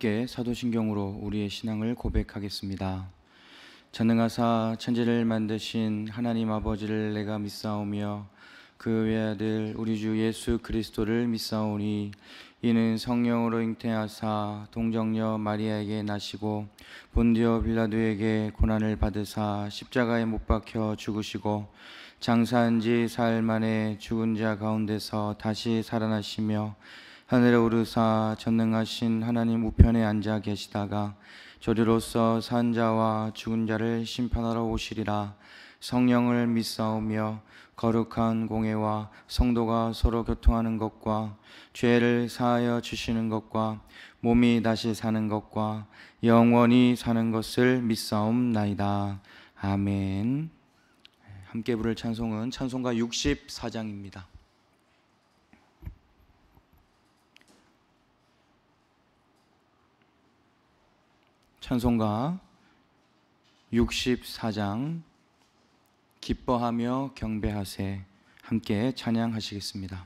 함께 사도신경으로 우리의 신앙을 고백하겠습니다. 전능하사 천지를 만드신 하나님 아버지를 내가 믿사오며 그 외아들 우리 주 예수 그리스도를 믿사오니 이는 성령으로 잉태하사 동정녀 마리아에게 나시고 본디오 빌라도에게 고난을 받으사 십자가에 못 박혀 죽으시고 장사한 지 사흘 만에 죽은 자 가운데서 다시 살아나시며 하늘에 오르사 전능하신 하나님 우편에 앉아 계시다가 저리로서 산 자와 죽은 자를 심판하러 오시리라. 성령을 믿사오며 거룩한 공회와 성도가 서로 교통하는 것과 죄를 사하여 주시는 것과 몸이 다시 사는 것과 영원히 사는 것을 믿사옵나이다. 아멘. 함께 부를 찬송은 찬송가 64장입니다. 찬송가 64장 기뻐하며 경배하세. 함께 찬양하시겠습니다.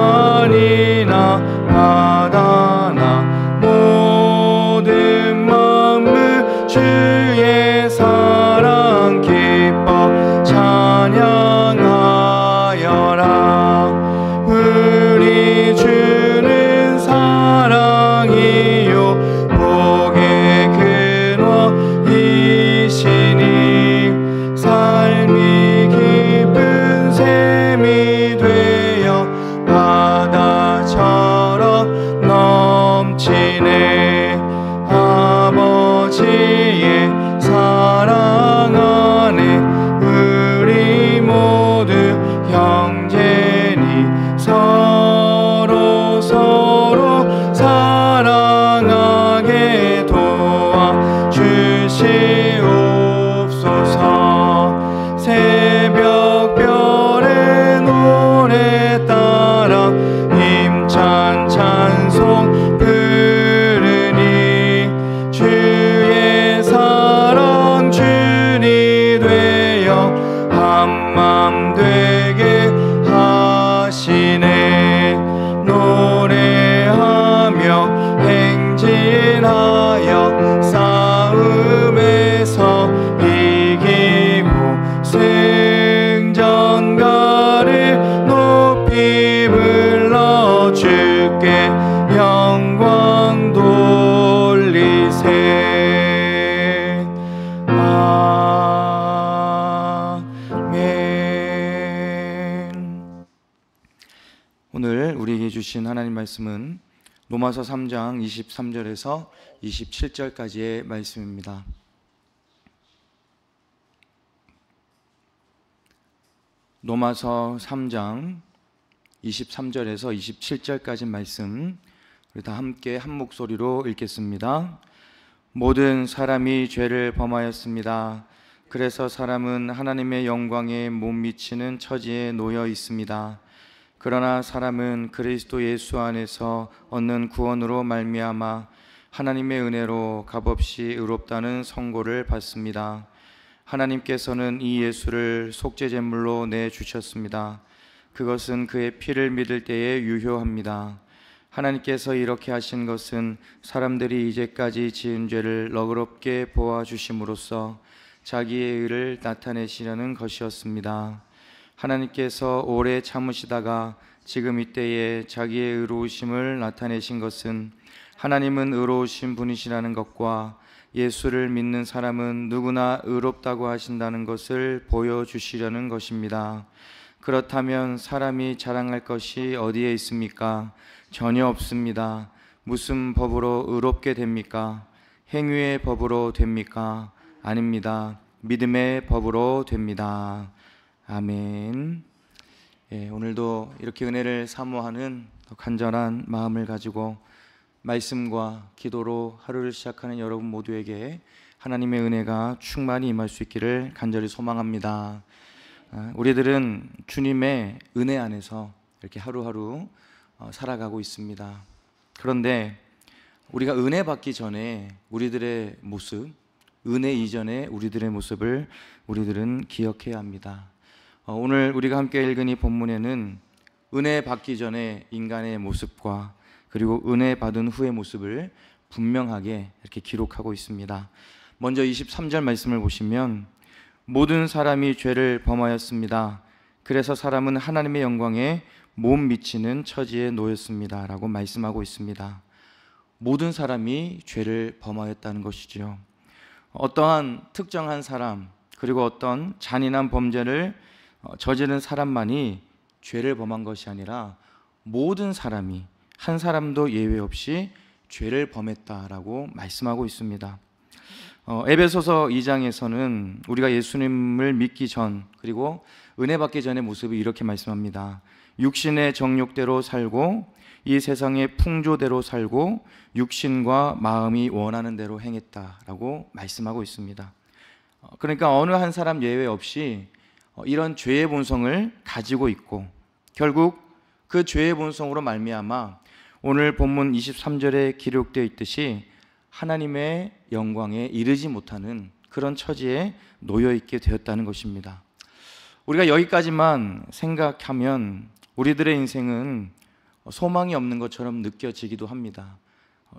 들판이나 바다나 모든 만물 주의 사랑 기뻐 찬양하여라. 우리 주는 사랑이요 복의 근원이시니 삶이 깊은 샘이 되어 바다처럼 넘치네. 아버지의 사랑 안에 우리 모두 형제니 서로 사랑하게 도와주시옵소서. 새벽별의 노래 따라 힘찬 찬송 부르니 주의 사랑 주니 되어 한맘 되게 하시네. 노래하며 행진하여 싸움에서 이기고 승전가를 높이 불러 주께 영광 돌리세. 아멘. 오늘 우리에게 주신 하나님 말씀은 로마서 3장 23절에서 27절까지의 말씀입니다. 로마서 3장 23절에서 27절까지 말씀 우리 다 함께 한 목소리로 읽겠습니다. 모든 사람이 죄를 범하였습니다. 그래서 사람은 하나님의 영광에 못 미치는 처지에 놓여 있습니다. 그러나 사람은 그리스도 예수 안에서 얻는 구원으로 말미암아 하나님의 은혜로 값없이 의롭다는 선고를 받습니다. 하나님께서는 이 예수를 속죄제물로 내주셨습니다. 그것은 그의 피를 믿을 때에 유효합니다. 하나님께서 이렇게 하신 것은 사람들이 이제까지 지은 죄를 너그럽게 보아주심으로써 자기의 의를 나타내시려는 것이었습니다. 하나님께서 오래 참으시다가 지금 이때에 자기의 의로우심을 나타내신 것은 하나님은 의로우신 분이시라는 것과 예수를 믿는 사람은 누구나 의롭다고 하신다는 것을 보여주시려는 것입니다. 그렇다면 사람이 자랑할 것이 어디에 있습니까? 전혀 없습니다. 무슨 법으로 의롭게 됩니까? 행위의 법으로 됩니까? 아닙니다. 믿음의 법으로 됩니다. 아멘. 오늘도 이렇게 은혜를 사모하는 간절한 마음을 가지고 말씀과 기도로 하루를 시작하는 여러분 모두에게 하나님의 은혜가 충만히 임할 수 있기를 간절히 소망합니다. 우리들은 주님의 은혜 안에서 이렇게 하루하루 살아가고 있습니다. 그런데 우리가 은혜 받기 전에 우리들의 모습, 은혜 이전에 우리들의 모습을 우리들은 기억해야 합니다. 오늘 우리가 함께 읽은 이 본문에는 은혜 받기 전에 인간의 모습과 그리고 은혜 받은 후의 모습을 분명하게 이렇게 기록하고 있습니다. 먼저 23절 말씀을 보시면 모든 사람이 죄를 범하였습니다. 그래서 사람은 하나님의 영광에 못 미치는 처지에 놓였습니다 라고 말씀하고 있습니다. 모든 사람이 죄를 범하였다는 것이죠. 어떠한 특정한 사람 그리고 어떤 잔인한 범죄를 저지른 사람만이 죄를 범한 것이 아니라 모든 사람이 한 사람도 예외 없이 죄를 범했다라고 말씀하고 있습니다. 에베소서 2장에서는 우리가 예수님을 믿기 전 그리고 은혜 받기 전의 모습을 이렇게 말씀합니다. 육신의 정욕대로 살고 이 세상의 풍조대로 살고 육신과 마음이 원하는 대로 행했다라고 말씀하고 있습니다. 그러니까 어느 한 사람 예외 없이 이런 죄의 본성을 가지고 있고 결국 그 죄의 본성으로 말미암아 오늘 본문 23절에 기록되어 있듯이 하나님의 영광에 이르지 못하는 그런 처지에 놓여 있게 되었다는 것입니다. 우리가 여기까지만 생각하면 우리들의 인생은 소망이 없는 것처럼 느껴지기도 합니다.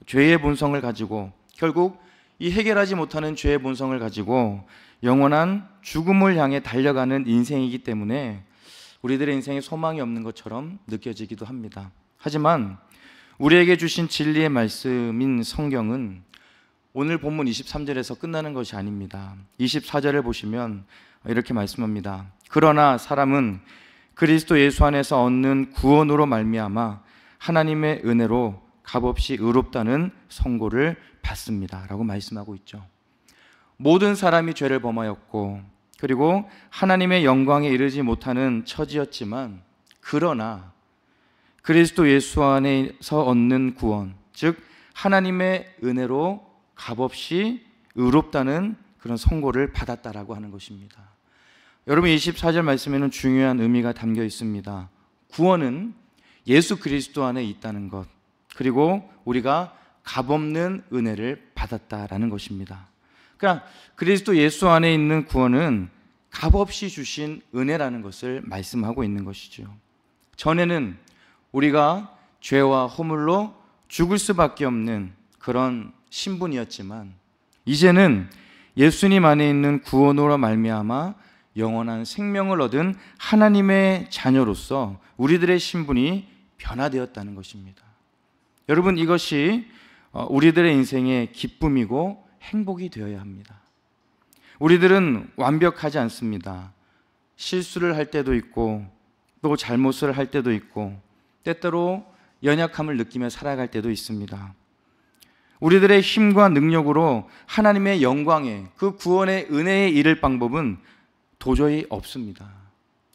죄의 본성을 가지고 결국 이 해결하지 못하는 죄의 본성을 가지고 영원한 죽음을 향해 달려가는 인생이기 때문에 우리들의 인생에 소망이 없는 것처럼 느껴지기도 합니다. 하지만 우리에게 주신 진리의 말씀인 성경은 오늘 본문 23절에서 끝나는 것이 아닙니다. 24절을 보시면 이렇게 말씀합니다. 그러나 사람은 그리스도 예수 안에서 얻는 구원으로 말미암아 하나님의 은혜로 값없이 의롭다는 선고를 받습니다 라고 말씀하고 있죠. 모든 사람이 죄를 범하였고 그리고 하나님의 영광에 이르지 못하는 처지였지만 그러나 그리스도 예수 안에서 얻는 구원, 즉 하나님의 은혜로 값없이 의롭다는 그런 선고를 받았다라고 하는 것입니다. 여러분 24절 말씀에는 중요한 의미가 담겨 있습니다. 구원은 예수 그리스도 안에 있다는 것, 그리고 우리가 값없는 은혜를 받았다라는 것입니다. 그러니까 그리스도 예수 안에 있는 구원은 값없이 주신 은혜라는 것을 말씀하고 있는 것이죠. 전에는 우리가 죄와 허물로 죽을 수밖에 없는 그런 신분이었지만 이제는 예수님 안에 있는 구원으로 말미암아 영원한 생명을 얻은 하나님의 자녀로서 우리들의 신분이 변화되었다는 것입니다. 여러분 이것이 우리들의 인생의 기쁨이고 행복이 되어야 합니다. 우리들은 완벽하지 않습니다. 실수를 할 때도 있고 또 잘못을 할 때도 있고 때때로 연약함을 느끼며 살아갈 때도 있습니다. 우리들의 힘과 능력으로 하나님의 영광에 그 구원의 은혜에 이를 방법은 도저히 없습니다.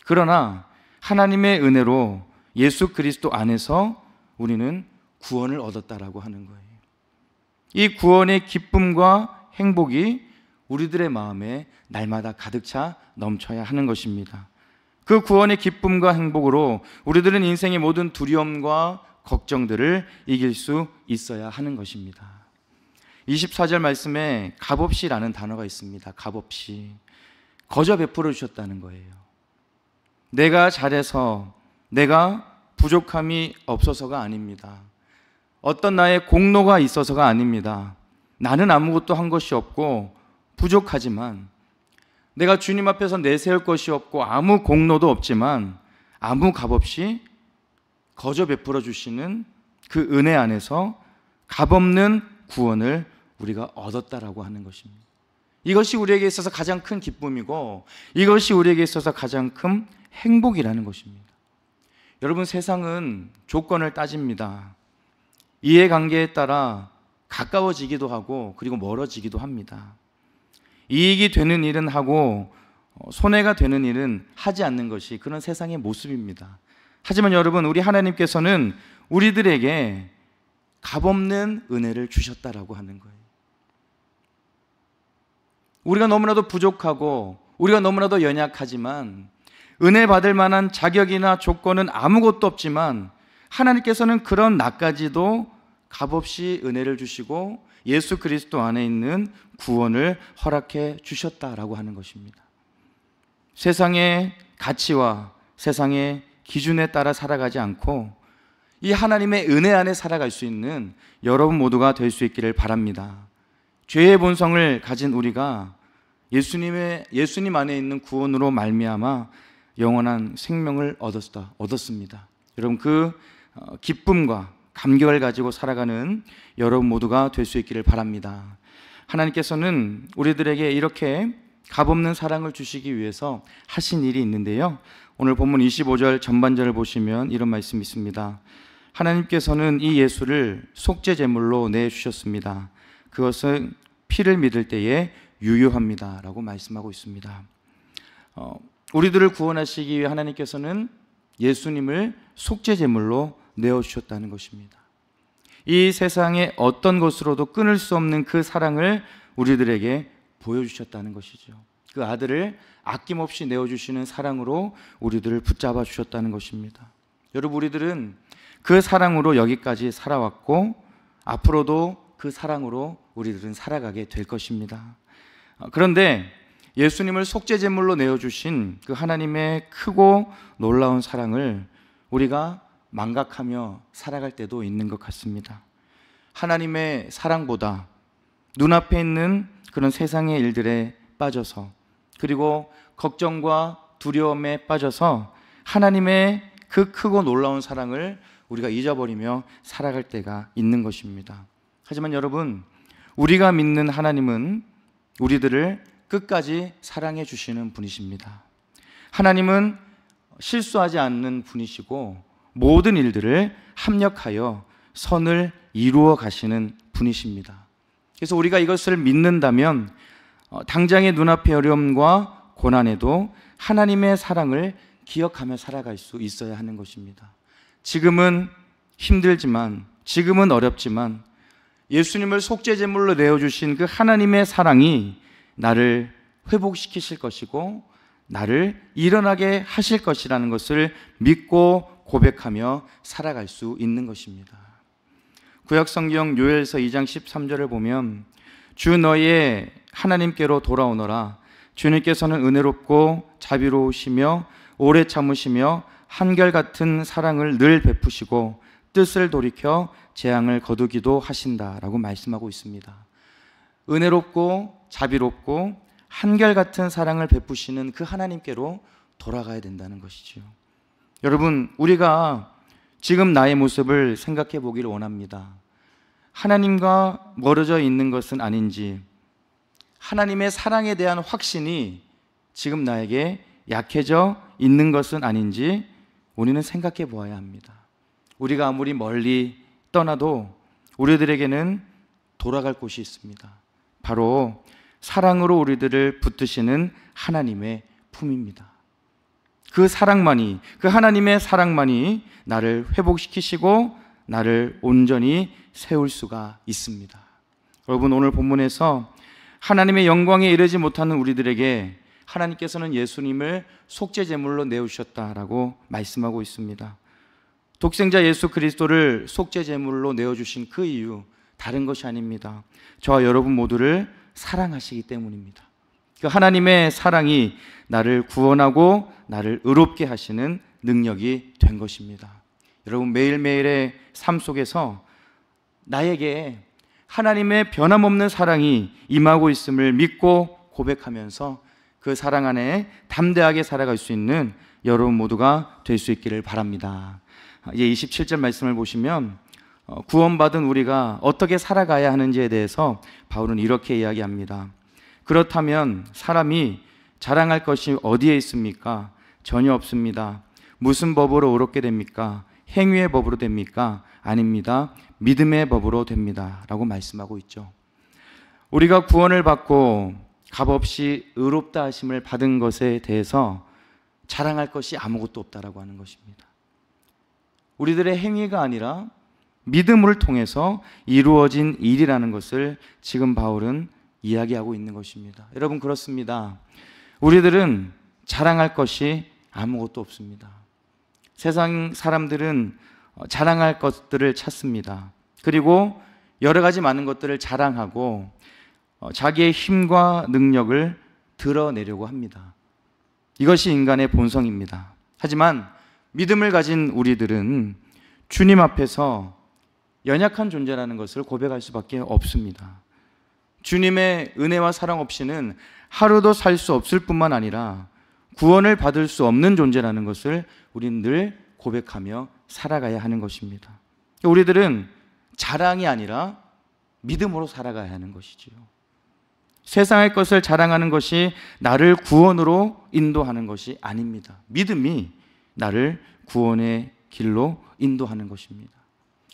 그러나 하나님의 은혜로 예수 그리스도 안에서 우리는 구원을 얻었다라고 하는 거예요. 이 구원의 기쁨과 행복이 우리들의 마음에 날마다 가득 차 넘쳐야 하는 것입니다. 그 구원의 기쁨과 행복으로 우리들은 인생의 모든 두려움과 걱정들을 이길 수 있어야 하는 것입니다. 24절 말씀에 값없이라는 단어가 있습니다. 값없이. 거저 베풀어 주셨다는 거예요. 내가 잘해서, 내가 부족함이 없어서가 아닙니다. 어떤 나의 공로가 있어서가 아닙니다. 나는 아무것도 한 것이 없고 부족하지만, 내가 주님 앞에서 내세울 것이 없고 아무 공로도 없지만 아무 값없이 거저 베풀어 주시는 그 은혜 안에서 값없는 구원을 우리가 얻었다라고 하는 것입니다. 이것이 우리에게 있어서 가장 큰 기쁨이고, 이것이 우리에게 있어서 가장 큰 행복이라는 것입니다. 여러분, 세상은 조건을 따집니다. 이해관계에 따라 가까워지기도 하고 그리고 멀어지기도 합니다. 이익이 되는 일은 하고 손해가 되는 일은 하지 않는 것이 그런 세상의 모습입니다. 하지만 여러분, 우리 하나님께서는 우리들에게 값없는 은혜를 주셨다라고 하는 거예요. 우리가 너무나도 부족하고 우리가 너무나도 연약하지만, 은혜 받을 만한 자격이나 조건은 아무것도 없지만 하나님께서는 그런 나까지도 값없이 은혜를 주시고 예수 그리스도 안에 있는 구원을 허락해 주셨다라고 하는 것입니다. 세상의 가치와 세상의 기준에 따라 살아가지 않고 이 하나님의 은혜 안에 살아갈 수 있는 여러분 모두가 될 수 있기를 바랍니다. 죄의 본성을 가진 우리가 예수님 안에 있는 구원으로 말미암아 영원한 생명을 얻었습니다. 여러분, 그 기쁨과 감격을 가지고 살아가는 여러분 모두가 될 수 있기를 바랍니다. 하나님께서는 우리들에게 이렇게 값없는 사랑을 주시기 위해서 하신 일이 있는데요, 오늘 본문 25절 전반절을 보시면 이런 말씀이 있습니다. 하나님께서는 이 예수를 속죄 제물로 내주셨습니다. 그것은 피를 믿을 때에 유효합니다 라고 말씀하고 있습니다. 우리들을 구원하시기 위해 하나님께서는 예수님을 속죄 제물로 내어주셨다는 것입니다. 이 세상의 어떤 것으로도 끊을 수 없는 그 사랑을 우리들에게 보여주셨다는 것이죠. 그 아들을 아낌없이 내어주시는 사랑으로 우리들을 붙잡아 주셨다는 것입니다. 여러분, 우리들은 그 사랑으로 여기까지 살아왔고 앞으로도 그 사랑으로 우리들은 살아가게 될 것입니다. 그런데 예수님을 속죄제물로 내어주신 그 하나님의 크고 놀라운 사랑을 우리가 망각하며 살아갈 때도 있는 것 같습니다. 하나님의 사랑보다 눈앞에 있는 그런 세상의 일들에 빠져서, 그리고 걱정과 두려움에 빠져서 하나님의 그 크고 놀라운 사랑을 우리가 잊어버리며 살아갈 때가 있는 것입니다. 하지만 여러분, 우리가 믿는 하나님은 우리들을 끝까지 사랑해 주시는 분이십니다. 하나님은 실수하지 않는 분이시고 모든 일들을 합력하여 선을 이루어 가시는 분이십니다. 그래서 우리가 이것을 믿는다면 당장의 눈앞의 어려움과 고난에도 하나님의 사랑을 기억하며 살아갈 수 있어야 하는 것입니다. 지금은 힘들지만, 지금은 어렵지만 예수님을 속죄제물로 내어주신 그 하나님의 사랑이 나를 회복시키실 것이고 나를 일어나게 하실 것이라는 것을 믿고 고백하며 살아갈 수 있는 것입니다. 구약성경 요엘서 2장 13절을 보면 주 너의 하나님께로 돌아오너라. 주님께서는 은혜롭고 자비로우시며 오래 참으시며 한결같은 사랑을 늘 베푸시고 뜻을 돌이켜 재앙을 거두기도 하신다라고 말씀하고 있습니다. 은혜롭고 자비롭고 한결같은 사랑을 베푸시는 그 하나님께로 돌아가야 된다는 것이죠. 여러분, 우리가 지금 나의 모습을 생각해 보기를 원합니다. 하나님과 멀어져 있는 것은 아닌지, 하나님의 사랑에 대한 확신이 지금 나에게 약해져 있는 것은 아닌지 우리는 생각해 보아야 합니다. 우리가 아무리 멀리 떠나도 우리들에게는 돌아갈 곳이 있습니다. 바로 사랑으로 우리들을 붙드시는 하나님의 품입니다. 그 사랑만이, 그 하나님의 사랑만이 나를 회복시키시고 나를 온전히 세울 수가 있습니다. 여러분, 오늘 본문에서 하나님의 영광에 이르지 못하는 우리들에게 하나님께서는 예수님을 속죄제물로 내어주셨다라고 말씀하고 있습니다. 독생자 예수 그리스도를 속죄제물로 내어주신 그 이유, 다른 것이 아닙니다. 저와 여러분 모두를 사랑하시기 때문입니다. 그 하나님의 사랑이 나를 구원하고 나를 의롭게 하시는 능력이 된 것입니다. 여러분, 매일매일의 삶 속에서 나에게 하나님의 변함없는 사랑이 임하고 있음을 믿고 고백하면서 그 사랑 안에 담대하게 살아갈 수 있는 여러분 모두가 될 수 있기를 바랍니다. 이제 27절 말씀을 보시면 구원받은 우리가 어떻게 살아가야 하는지에 대해서 바울은 이렇게 이야기합니다. 그렇다면 사람이 자랑할 것이 어디에 있습니까? 전혀 없습니다. 무슨 법으로 의롭게 됩니까? 행위의 법으로 됩니까? 아닙니다. 믿음의 법으로 됩니다. 라고 말씀하고 있죠. 우리가 구원을 받고 값없이 의롭다 하심을 받은 것에 대해서 자랑할 것이 아무것도 없다라고 하는 것입니다. 우리들의 행위가 아니라 믿음을 통해서 이루어진 일이라는 것을 지금 바울은 이야기하고 있는 것입니다. 여러분, 그렇습니다. 우리들은 자랑할 것이 아무것도 없습니다. 세상 사람들은 자랑할 것들을 찾습니다. 그리고 여러 가지 많은 것들을 자랑하고 자기의 힘과 능력을 드러내려고 합니다. 이것이 인간의 본성입니다. 하지만 믿음을 가진 우리들은 주님 앞에서 연약한 존재라는 것을 고백할 수밖에 없습니다. 주님의 은혜와 사랑 없이는 하루도 살 수 없을 뿐만 아니라 구원을 받을 수 없는 존재라는 것을 우리는 늘 고백하며 살아가야 하는 것입니다. 우리들은 자랑이 아니라 믿음으로 살아가야 하는 것이지요. 세상의 것을 자랑하는 것이 나를 구원으로 인도하는 것이 아닙니다. 믿음이 나를 구원의 길로 인도하는 것입니다.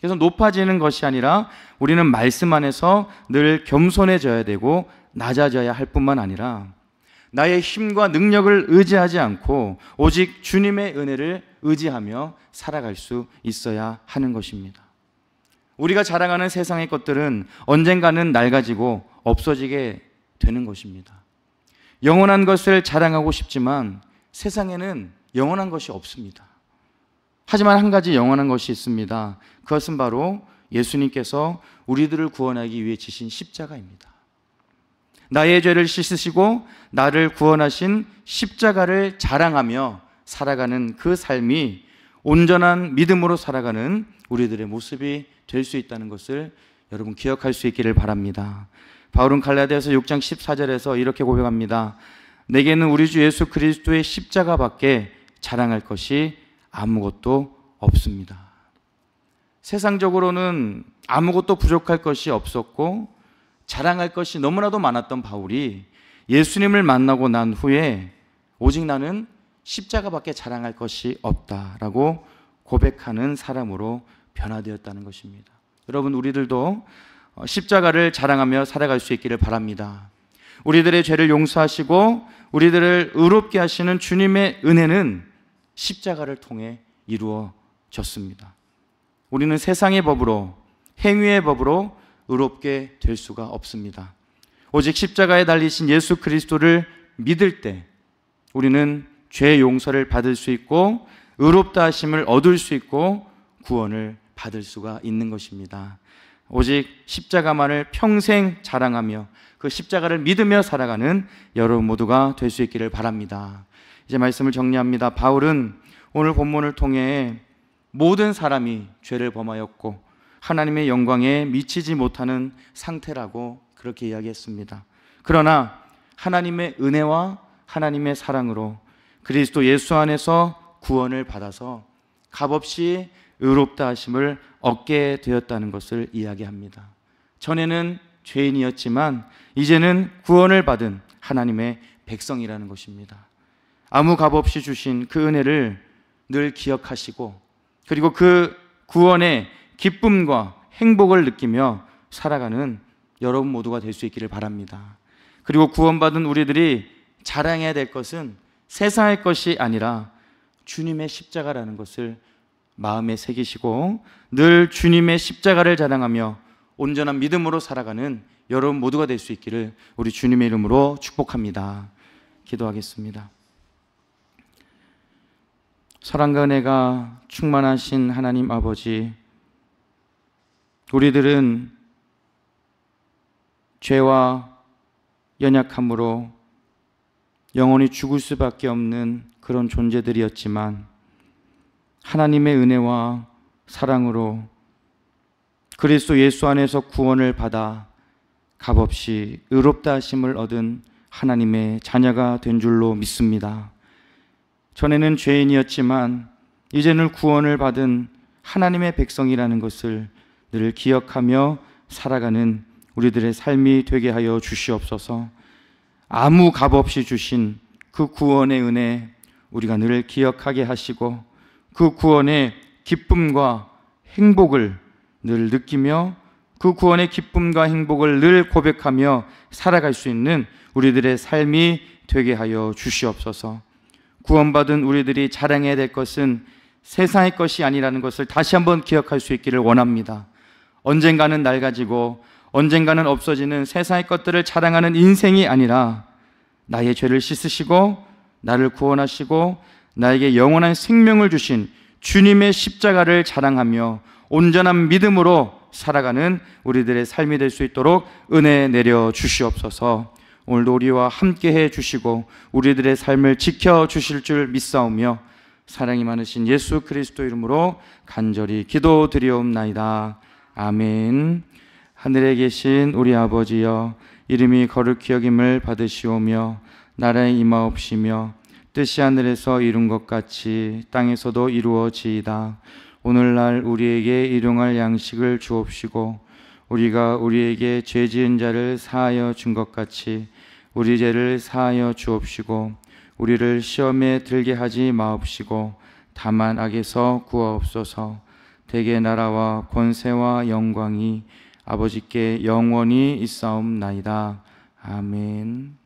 그래서 높아지는 것이 아니라 우리는 말씀 안에서 늘 겸손해져야 되고 낮아져야 할 뿐만 아니라 나의 힘과 능력을 의지하지 않고 오직 주님의 은혜를 의지하며 살아갈 수 있어야 하는 것입니다. 우리가 자랑하는 세상의 것들은 언젠가는 낡아지고 없어지게 되는 것입니다. 영원한 것을 자랑하고 싶지만 세상에는 영원한 것이 없습니다. 하지만 한 가지 영원한 것이 있습니다. 그것은 바로 예수님께서 우리들을 구원하기 위해 지신 십자가입니다. 나의 죄를 씻으시고 나를 구원하신 십자가를 자랑하며 살아가는 그 삶이 온전한 믿음으로 살아가는 우리들의 모습이 될 수 있다는 것을 여러분 기억할 수 있기를 바랍니다. 바울은 갈라디아서 6장 14절에서 이렇게 고백합니다. 내게는 우리 주 예수 그리스도의 십자가밖에 자랑할 것이 아무것도 없습니다. 세상적으로는 아무것도 부족할 것이 없었고 자랑할 것이 너무나도 많았던 바울이 예수님을 만나고 난 후에 오직 나는 십자가밖에 자랑할 것이 없다라고 고백하는 사람으로 변화되었다는 것입니다. 여러분, 우리들도 십자가를 자랑하며 살아갈 수 있기를 바랍니다. 우리들의 죄를 용서하시고 우리들을 의롭게 하시는 주님의 은혜는 십자가를 통해 이루어졌습니다. 우리는 세상의 법으로, 행위의 법으로 의롭게 될 수가 없습니다. 오직 십자가에 달리신 예수 그리스도를 믿을 때 우리는 죄 용서를 받을 수 있고 의롭다 하심을 얻을 수 있고 구원을 받을 수가 있는 것입니다. 오직 십자가만을 평생 자랑하며 그 십자가를 믿으며 살아가는 여러분 모두가 될 수 있기를 바랍니다. 이제 말씀을 정리합니다. 바울은 오늘 본문을 통해 모든 사람이 죄를 범하였고 하나님의 영광에 미치지 못하는 상태라고 그렇게 이야기했습니다. 그러나 하나님의 은혜와 하나님의 사랑으로 그리스도 예수 안에서 구원을 받아서 값없이 의롭다 하심을 얻게 되었다는 것을 이야기합니다. 전에는 죄인이었지만 이제는 구원을 받은 하나님의 백성이라는 것입니다. 아무 값없이 주신 그 은혜를 늘 기억하시고 그리고 그 구원의 기쁨과 행복을 느끼며 살아가는 여러분 모두가 될 수 있기를 바랍니다. 그리고 구원받은 우리들이 자랑해야 될 것은 세상의 것이 아니라 주님의 십자가라는 것을 마음에 새기시고 늘 주님의 십자가를 자랑하며 온전한 믿음으로 살아가는 여러분 모두가 될 수 있기를 우리 주님의 이름으로 축복합니다. 기도하겠습니다. 사랑과 은혜가 충만하신 하나님 아버지, 우리들은 죄와 연약함으로 영원히 죽을 수밖에 없는 그런 존재들이었지만 하나님의 은혜와 사랑으로 그리스도 예수 안에서 구원을 받아 값없이 의롭다 하심을 얻은 하나님의 자녀가 된 줄로 믿습니다. 전에는 죄인이었지만 이제는 구원을 받은 하나님의 백성이라는 것을 늘 기억하며 살아가는 우리들의 삶이 되게 하여 주시옵소서. 아무 값없이 주신 그 구원의 은혜 우리가 늘 기억하게 하시고 그 구원의 기쁨과 행복을 늘 느끼며 그 구원의 기쁨과 행복을 늘 고백하며 살아갈 수 있는 우리들의 삶이 되게 하여 주시옵소서. 구원받은 우리들이 자랑해야 될 것은 세상의 것이 아니라는 것을 다시 한번 기억할 수 있기를 원합니다. 언젠가는 낡아지고 언젠가는 없어지는 세상의 것들을 자랑하는 인생이 아니라 나의 죄를 씻으시고 나를 구원하시고 나에게 영원한 생명을 주신 주님의 십자가를 자랑하며 온전한 믿음으로 살아가는 우리들의 삶이 될 수 있도록 은혜 내려 주시옵소서. 오늘도 우리와 함께해 주시고 우리들의 삶을 지켜주실 줄 믿사오며 사랑이 많으신 예수 그리스도 이름으로 간절히 기도드리옵나이다. 아멘. 하늘에 계신 우리 아버지여, 이름이 거룩히 여김을 받으시오며 나라의 임하옵시며 뜻이 하늘에서 이룬 것 같이 땅에서도 이루어지이다. 오늘날 우리에게 일용할 양식을 주옵시고 우리가 우리에게 죄 지은 자를 사하여 준 것 같이 우리 죄를 사하여 주옵시고 우리를 시험에 들게 하지 마옵시고 다만 악에서 구하옵소서. 대개 나라와 권세와 영광이 아버지께 영원히 있사옵나이다. 아멘.